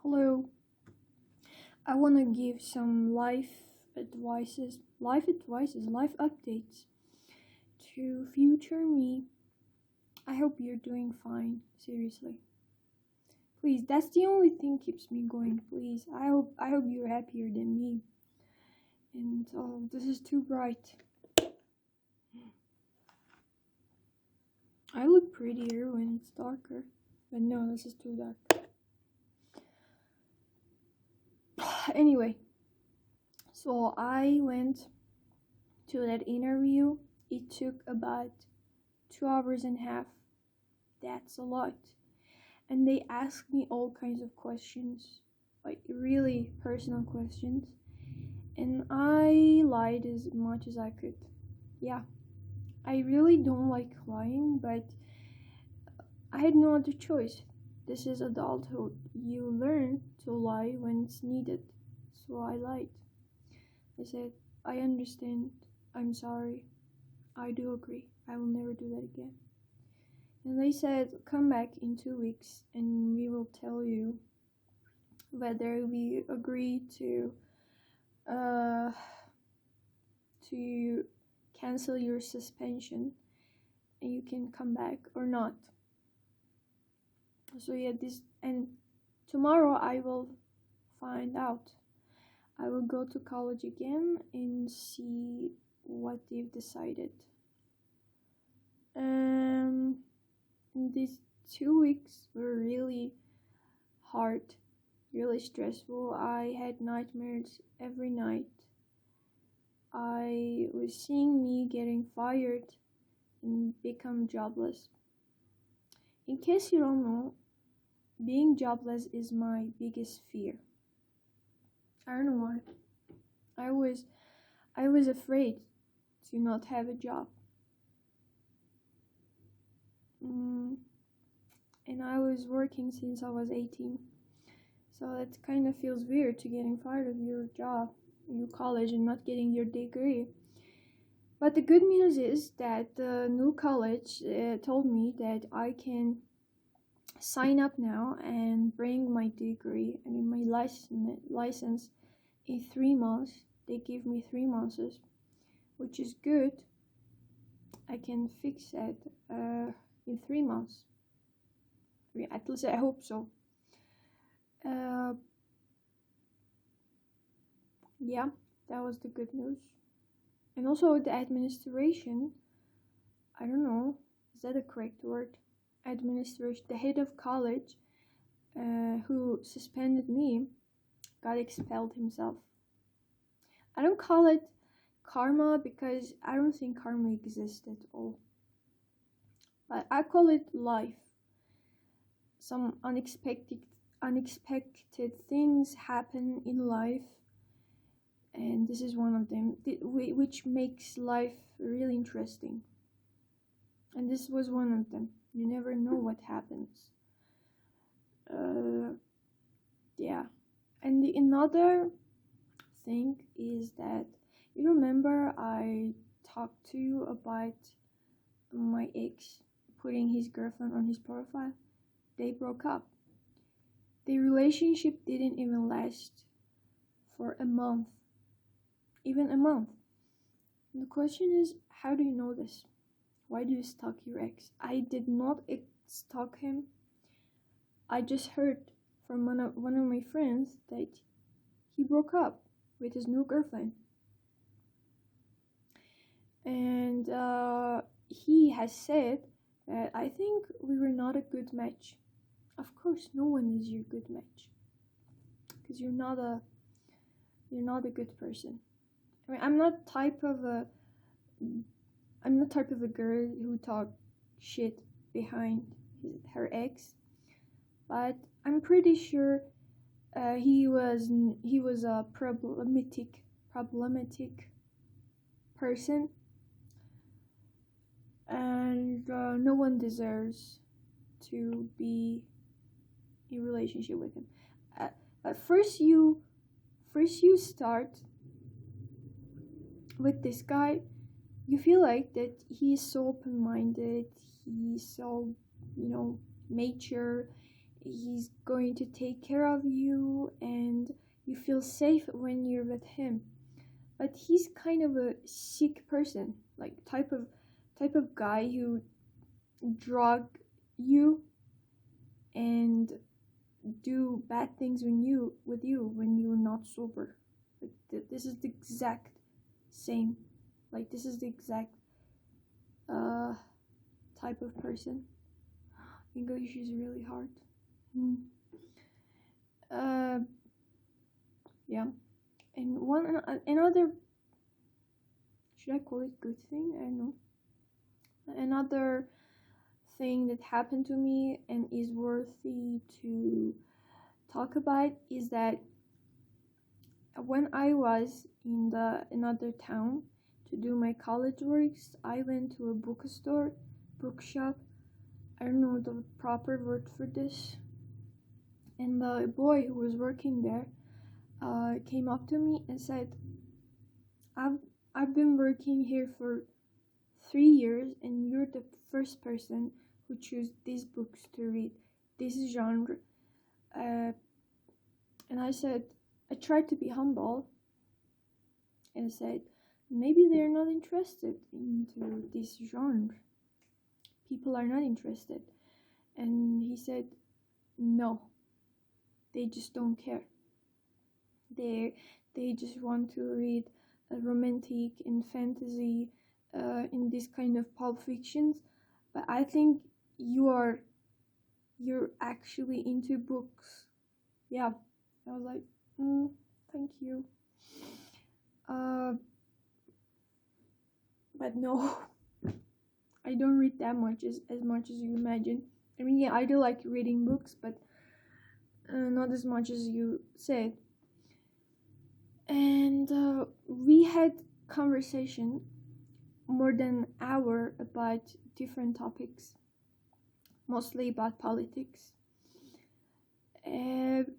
Hello. I want to give some life updates to future me. I hope you're doing fine, seriously. Please, that's the only thing keeps me going. Please, I hope you're happier than me. And this is too bright. I look prettier when it's darker, but no, this is too dark. Anyway, so I went to that interview. It took about 2 hours and a half. That's a lot. And they asked me all kinds of questions, like really personal questions. And I lied as much as I could. Yeah, I really don't like lying, but I had no other choice. This is adulthood. You learn to lie when it's needed. So I lied. I said, I understand. I'm sorry. I do agree. I will never do that again. And they said, come back in 2 weeks and we will tell you whether we agree to cancel your suspension and you can come back or not. So yeah, and tomorrow I will find out. I will go to college again and see what they've decided. These 2 weeks were really hard, really stressful. I had nightmares every night. I was seeing me getting fired and become jobless. In case you don't know, being jobless is my biggest fear. I don't know why. I was afraid to not have a job. And I was working since I was 18. So it kind of feels weird to getting fired of your job, your college, and not getting your degree. But the good news is that the new college told me that I can sign up now and bring my degree, my license in 3 months. They give me 3 months, which is good. I can fix it in 3 months. At least I hope so. Yeah, that was the good news. And also the administration, I don't know, is that a correct word? Administration, the head of college who suspended me got expelled himself. I don't call it karma because I don't think karma exists at all. But I call it life. Some unexpected things happen in life, and this is one of them, which makes life really interesting. And this was one of them. You never know what happens. Yeah. And another thing is that, you remember I talked to you about my ex putting his girlfriend on his profile? They broke up. The relationship didn't even last for a month. Even a month. And the question is, how do you know this? Why do you stalk your ex? I did not stalk him. I just heard from one of my friends that he broke up with his new girlfriend. And he has said that I think we were not a good match. Of course, no one is your good match, because you're not a good person. I mean, I'm not type of a girl who talk shit behind her ex, but I'm pretty sure he was a problematic person, and no one deserves to be in relationship with him. First you start with this guy. You feel like that he is so open-minded, he's so mature, he's going to take care of you, and you feel safe when you're with him. But he's kind of a sick person, like type of guy who drug you and do bad things with you when you're not sober. Like this is the exact same. Like this is the exact uh type of person. English is really hard. Uh, yeah. And another, should I call it good thing? I don't know. Another thing that happened to me and is worthy to talk about is that when I was in another town to do my college works, I went to a bookshop. I don't know the proper word for this. And the boy who was working there came up to me and said, I've been working here for 3 years, and you're the first person who chose these books to read, this genre. And I tried to be humble and said, maybe they're not interested into this genre. People are not interested. And he said, no, they just don't care. They just want to read romantic and fantasy in this kind of pulp fictions. But I think you're actually into books. Yeah, I was like, thank you. But no, I don't read that much as much as you imagine. I mean, yeah, I do like reading books, but not as much as you said. And we had conversation more than an hour about different topics, mostly about politics. And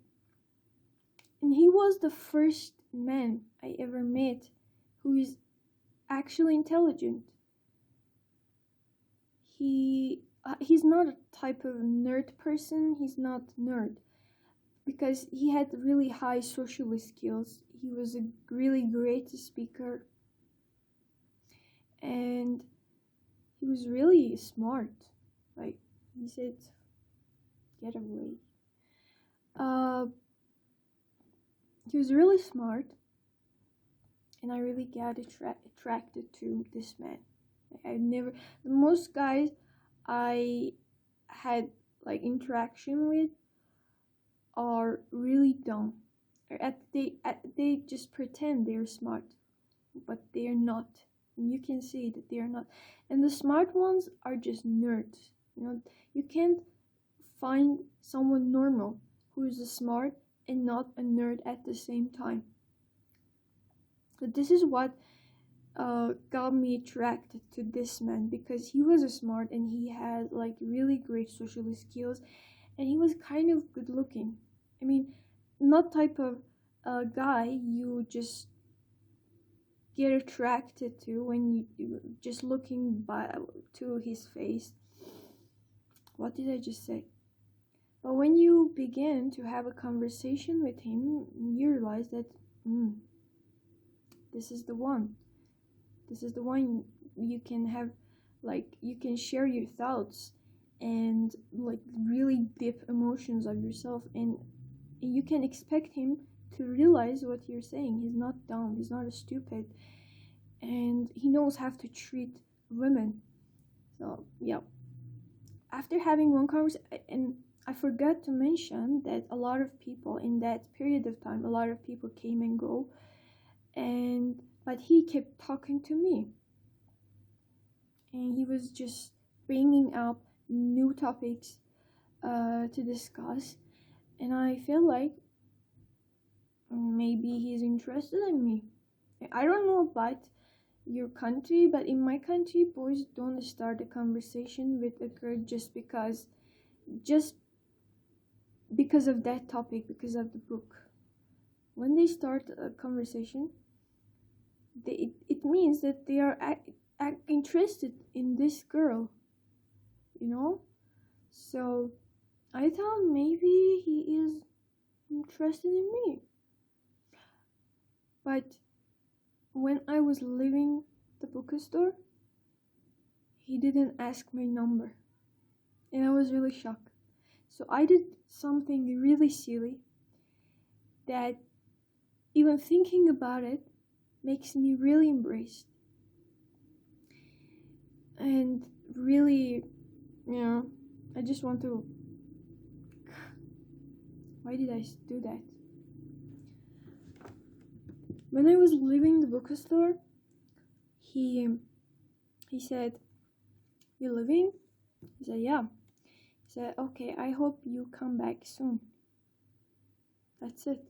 he was the first man I ever met who is actually intelligent. He's not a type of nerd person. He's not nerd because he had really high social skills. He was a really great speaker, and he was really smart. Like he said, get away. He was really smart, and I really got attracted to this man. Most guys I had like interaction with are really dumb. They just pretend they're smart, but they're not. And you can see that they're not. And the smart ones are just nerds. You can't find someone normal who is smart and not a nerd at the same time. But this is what got me attracted to this man, because he was smart and he had like really great social skills, and he was kind of good looking. I mean, not type of guy you just get attracted to when you just looking to his face. What did I just say? But when you begin to have a conversation with him, you realize that this is the one. This is the one you can have, like, you can share your thoughts and like really deep emotions of yourself, and you can expect him to realize what you're saying. He's not dumb, he's not stupid, and he knows how to treat women. So yeah, after having one conversation, and I forgot to mention that a lot of people in that period of time, a lot of people came and go, but he kept talking to me, and he was just bringing up new topics to discuss, and I feel like maybe he's interested in me. I don't know about your country, but in my country, boys don't start a conversation with a girl just because of that topic, because of the book. When they start a conversation, it means that they are interested in this girl, So I thought maybe he is interested in me. But when I was leaving the bookstore, he didn't ask my number. And I was really shocked. So I did something really silly that, even thinking about it, makes me really embarrassed. And really, I just want to. Why did I do that? When I was leaving the bookstore, he said, "You leaving?" I said, "Yeah." He said, "Okay, I hope you come back soon." That's it.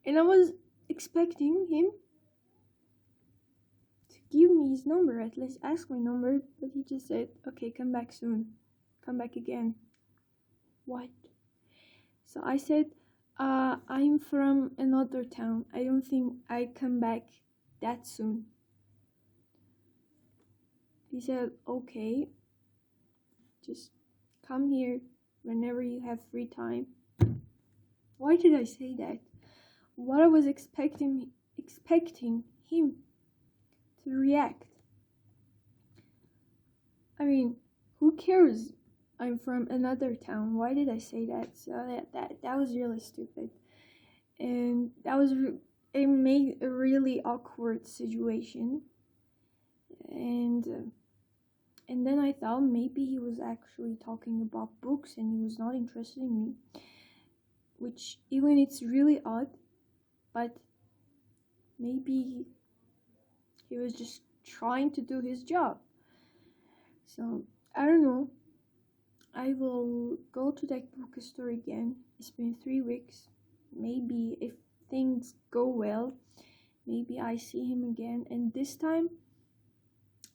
And I was expecting him to give me his number, at least ask my number, but he just said, "Okay, come back soon. Come back again." What? So I said, I'm from another town. I don't think I come back that soon." He said, "Okay, just come here whenever you have free time." Why did I say that? What I was expecting him to react. I mean, who cares? I'm from another town. Why did I say that? So that was really stupid, and it made a really awkward situation. And then I thought maybe he was actually talking about books and he was not interested in me, which even it's really odd, but maybe he was just trying to do his job. So I don't know. I will go to that bookstore again. It's been 3 weeks. Maybe if things go well, maybe I see him again, and this time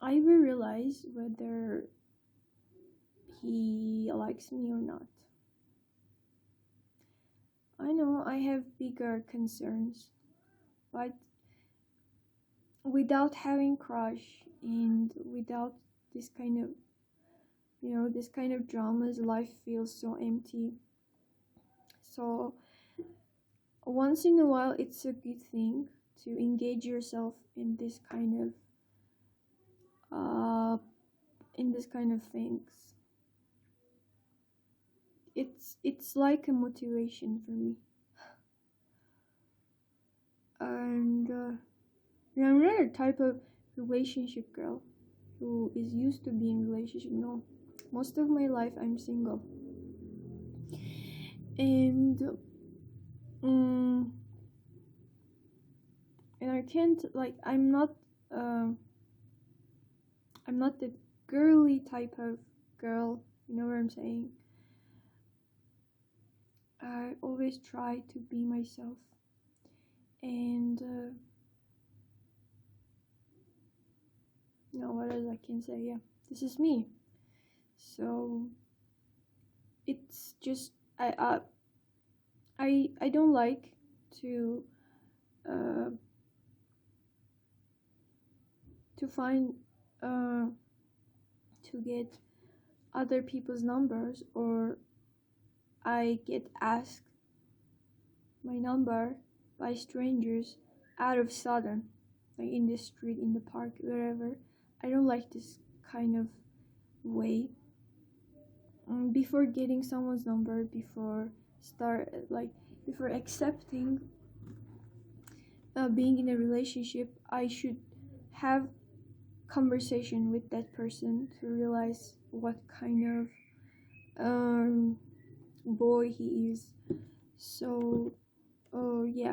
I will realize whether he likes me or not. I know I have bigger concerns, but without having crush and without this kind of this kind of dramas, life feels so empty. So once in a while, it's a good thing to engage yourself in this kind of things. It's like a motivation for me. And I'm not a type of relationship girl who is used to being in a relationship. No, most of my life I'm single, and I can't, like, I'm not the girly type of girl. You know what I'm saying? I always try to be myself, and what else I can say? Yeah, this is me. So it's just I don't like to uh, find to get other people's numbers, or I get asked my number by strangers out of sudden, like in the street, in the park, wherever. I don't like this kind of way. Before getting someone's number, before accepting being in a relationship, I should have conversation with that person to realize what kind of boy he is. So yeah,